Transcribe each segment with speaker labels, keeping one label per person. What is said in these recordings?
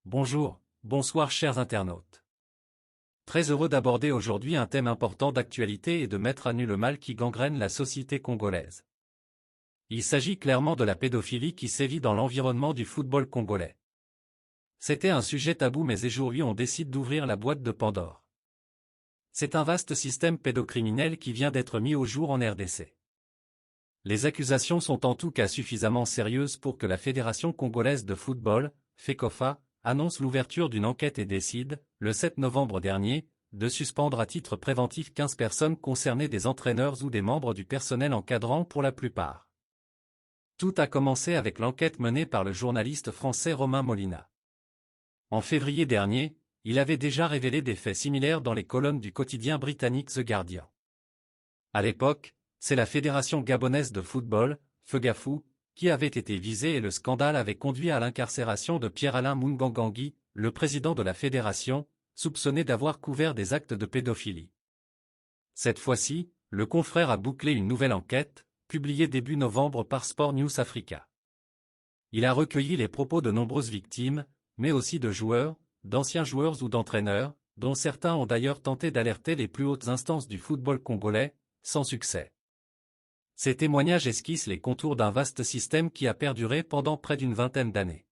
Speaker 1: Bonjour, bonsoir chers internautes. Très heureux d'aborder aujourd'hui un thème important d'actualité et de mettre à nu le mal qui gangrène la société congolaise. Il s'agit clairement de la pédophilie qui sévit dans l'environnement du football congolais. C'était un sujet tabou mais aujourd'hui on décide d'ouvrir la boîte de Pandore. C'est un vaste système pédocriminel qui vient d'être mis au jour en RDC. Les accusations sont en tout cas suffisamment sérieuses pour que la Fédération congolaise de football, FECOFA, annonce l'ouverture d'une enquête et décide, le 7 novembre dernier, de suspendre à titre préventif 15 personnes concernées, des entraîneurs ou des membres du personnel encadrant pour la plupart. Tout a commencé avec l'enquête menée par le journaliste français Romain Molina. En février dernier, il avait déjà révélé des faits similaires dans les colonnes du quotidien britannique The Guardian. À l'époque, c'est la Fédération gabonaise de football, FEGAFOO, qui avait été visée et le scandale avait conduit à l'incarcération de Pierre-Alain Mungangangui, le président de la fédération, soupçonné d'avoir couvert des actes de pédophilie. Cette fois-ci, le confrère a bouclé une nouvelle enquête, publiée début novembre par Sport News Africa. Il a recueilli les propos de nombreuses victimes, mais aussi de joueurs, d'anciens joueurs ou d'entraîneurs, dont certains ont d'ailleurs tenté d'alerter les plus hautes instances du football congolais, sans succès. Ces témoignages esquissent les contours d'un vaste système qui a perduré pendant près d'une vingtaine d'années.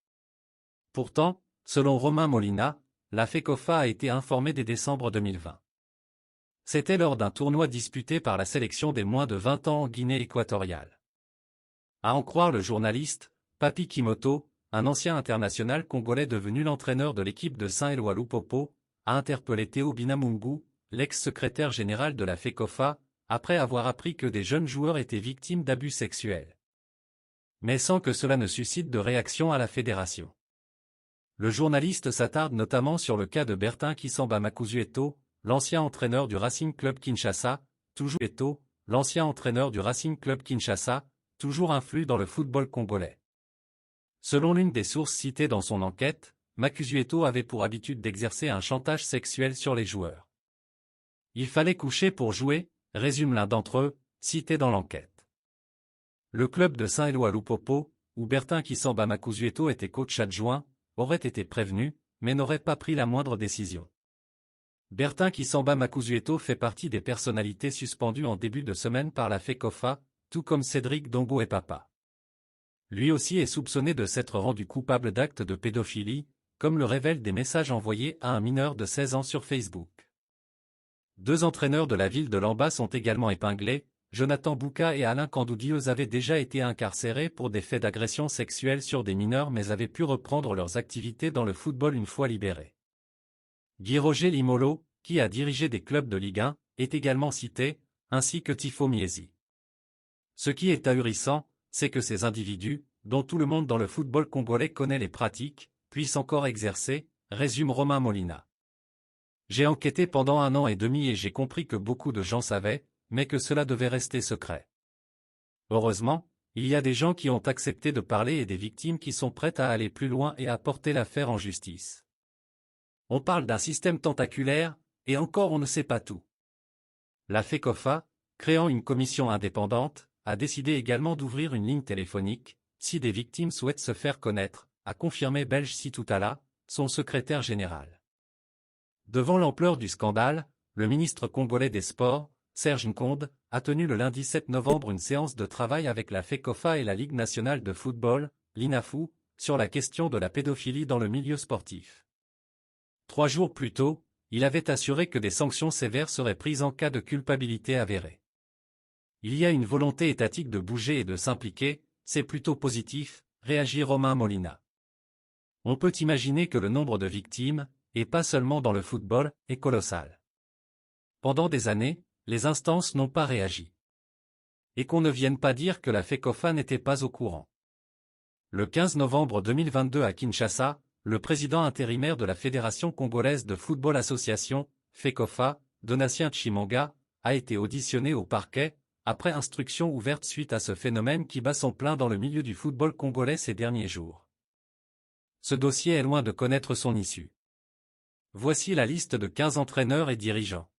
Speaker 1: Pourtant, selon Romain Molina, la FECOFA a été informée dès décembre 2020. C'était lors d'un tournoi disputé par la sélection des moins de 20 ans en Guinée équatoriale. À en croire le journaliste, Papi Kimoto, un ancien international congolais devenu l'entraîneur de l'équipe de Saint-Éloi Lupopo, a interpellé Théo Binamungu, l'ex-secrétaire général de la FECOFA, après avoir appris que des jeunes joueurs étaient victimes d'abus sexuels. Mais sans que cela ne suscite de réaction à la fédération. Le journaliste s'attarde notamment sur le cas de Bertin Kisamba Makuzueto, l'ancien entraîneur du Racing Club Kinshasa, toujours influent dans le football congolais. Selon l'une des sources citées dans son enquête, Makuzueto avait pour habitude d'exercer un chantage sexuel sur les joueurs. Il fallait coucher pour jouer, résume l'un d'entre eux, cité dans l'enquête. Le club de Saint-Éloi Lupopo, où Bertin Kisamba Makuzueto était coach adjoint, aurait été prévenu, mais n'aurait pas pris la moindre décision. Bertin Kisamba Makuzueto fait partie des personnalités suspendues en début de semaine par la FECOFA, tout comme Cédric Dombo et Papa. Lui aussi est soupçonné de s'être rendu coupable d'actes de pédophilie, comme le révèlent des messages envoyés à un mineur de 16 ans sur Facebook. Deux entraîneurs de la ville de Lamba sont également épinglés, Jonathan Bouka et Alain Kandoudi. Eux avaient déjà été incarcérés pour des faits d'agression sexuelle sur des mineurs mais avaient pu reprendre leurs activités dans le football une fois libérés. Guy-Roger Limolo, qui a dirigé des clubs de Ligue 1, est également cité, ainsi que Tifo Miesi. Ce qui est ahurissant, c'est que ces individus, dont tout le monde dans le football congolais connaît les pratiques, puissent encore exercer, résume Romain Molina. J'ai enquêté pendant 1 an et demi et j'ai compris que beaucoup de gens savaient, mais que cela devait rester secret. Heureusement, il y a des gens qui ont accepté de parler et des victimes qui sont prêtes à aller plus loin et à porter l'affaire en justice. On parle d'un système tentaculaire, et encore on ne sait pas tout. La FECOFA, créant une commission indépendante, a décidé également d'ouvrir une ligne téléphonique, si des victimes souhaitent se faire connaître, a confirmé Belge Sitoutala, son secrétaire général. Devant l'ampleur du scandale, le ministre congolais des Sports, Serge Nkonde, a tenu le lundi 7 novembre une séance de travail avec la FECOFA et la Ligue nationale de football, l'INAFOO, sur la question de la pédophilie dans le milieu sportif. 3 jours plus tôt, il avait assuré que des sanctions sévères seraient prises en cas de culpabilité avérée. Il y a une volonté étatique de bouger et de s'impliquer, c'est plutôt positif, réagit Romain Molina. On peut imaginer que le nombre de victimes, et pas seulement dans le football, est colossal. Pendant des années, les instances n'ont pas réagi. Et qu'on ne vienne pas dire que la FECOFA n'était pas au courant. Le 15 novembre 2022 à Kinshasa, le président intérimaire de la Fédération congolaise de football association, FECOFA, Donatien Tshimanga, a été auditionné au parquet, après instruction ouverte suite à ce phénomène qui bat son plein dans le milieu du football congolais ces derniers jours. Ce dossier est loin de connaître son issue. Voici la liste de 15 entraîneurs et dirigeants.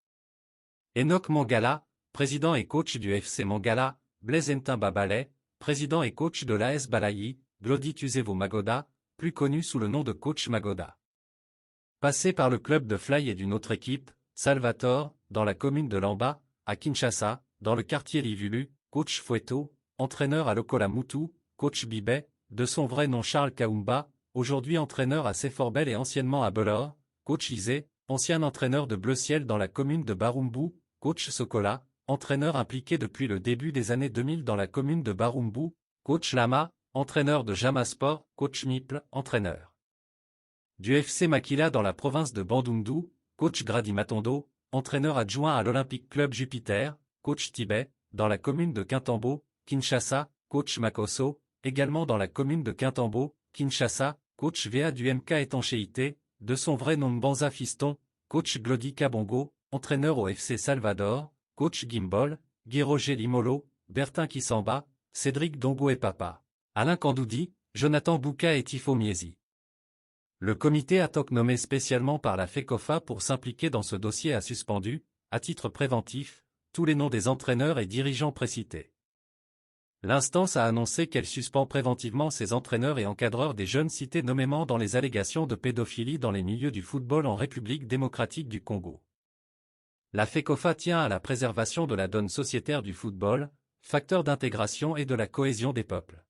Speaker 1: Enoch Mangala, président et coach du FC Mangala, Blaise Ntimba Balai, président et coach de l'AS Balayi, Glody Tuzevo Magoda, plus connu sous le nom de coach Magoda. Passé par le club de Fly et d'une autre équipe, Salvatore, dans la commune de Lamba, à Kinshasa, dans le quartier Livulu, coach Fouetto, entraîneur à Lokola Mutu, coach Bibet, de son vrai nom Charles Kaumba, aujourd'hui entraîneur à Seforbel et anciennement à Belor, coach Isé, ancien entraîneur de Bleu Ciel dans la commune de Barumbu, coach Sokola, entraîneur impliqué depuis le début des années 2000 dans la commune de Barumbu, coach Lama, entraîneur de Jama Sport, coach Miple, entraîneur du FC Makila dans la province de Bandundu, coach Grady Matondo, entraîneur adjoint à l'Olympique Club Jupiter, coach Tibet, dans la commune de Kintambo, Kinshasa, coach Makoso, également dans la commune de Kintambo, Kinshasa, coach VA du MK Étanchéité, de son vrai nom Mbanza Fiston, coach Glody Kabongo, entraîneur au FC Salvador, coach Gimbal, Guy Roger Limolo, Bertin Kisamba, Cédric Dongo et Papa, Alain Kandoudi, Jonathan Bouka et Tifo Miesi. Le comité ad hoc nommé spécialement par la FECOFA pour s'impliquer dans ce dossier a suspendu, à titre préventif, tous les noms des entraîneurs et dirigeants précités. L'instance a annoncé qu'elle suspend préventivement ses entraîneurs et encadreurs des jeunes cités nommément dans les allégations de pédophilie dans les milieux du football en République démocratique du Congo. La FECOFA tient à la préservation de la donne sociétaire du football, facteur d'intégration et de la cohésion des peuples.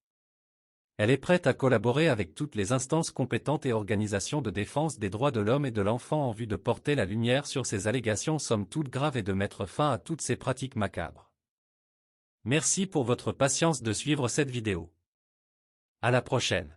Speaker 1: Elle est prête à collaborer avec toutes les instances compétentes et organisations de défense des droits de l'homme et de l'enfant en vue de porter la lumière sur ces allégations somme toute graves et de mettre fin à toutes ces pratiques macabres. Merci pour votre patience de suivre cette vidéo. À la prochaine.